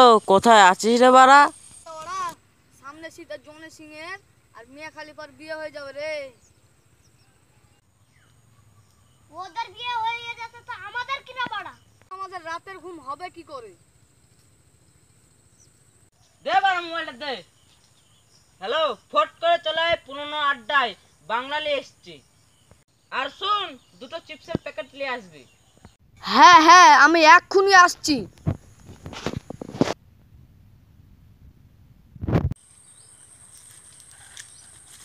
ও কোথায় আছিস রে বাড়া? ওরা সামনে শীতের জনে সিংয়ের আর মিয়া খালিফার বিয়ে হয়ে যাবে রে। ওদের বিয়ে হয়ে যাচ্ছে তো আমাদের কি না পাড়া? আমাদের রাতের ঘুম হবে কি করে? দে বাড়া মোবাইলটা দে। হ্যালো, ফট করে চলে আয় পুরনো আড্ডায়, বাঙালি এসছি। আর শুন, দুটো চিপসের প্যাকেট নিয়ে আসবি। হ্যাঁ হ্যাঁ, আমি এক্ষুনি আসছি।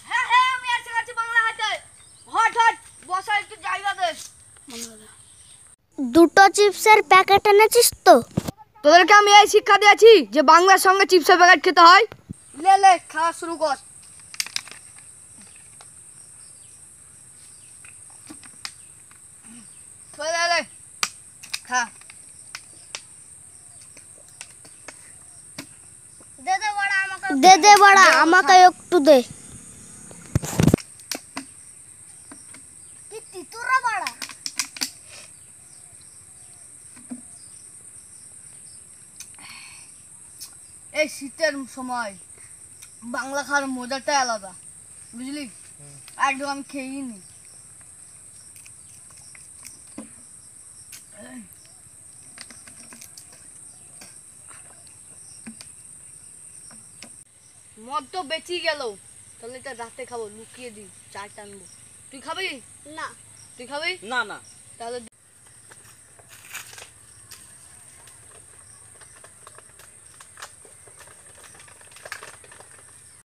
হ্যাঁ হ্যাঁ, আমি এসে গেছি বাংলা হাটে। হট হট, বসা একটু জায়গা দে। দুটো চিপসের প্যাকেট এনেছিস তো? তোদেরকে আমি এই শিক্ষা দিয়েছি যে বাংলার সঙ্গে চিপসের প্যাকেট খেতে হয়। লে লে, খাওয়া শুরু কর। লে লে, খা। দে দে বড়া, আমাকে একটু দে। কি তিতুরা বড়া? এই শীতের সময় বাংলা খাওয়ার মজাটাই আলাদা, বুঝলি? একদম আমি খেয়েই নি। মদ তো বেঁচেই গেল, তাহলে এটা রাতে খাবো, লুকিয়ে দিই, চার টানবো। তুই খাবি? না। তুই খাবি? না না। তাহলে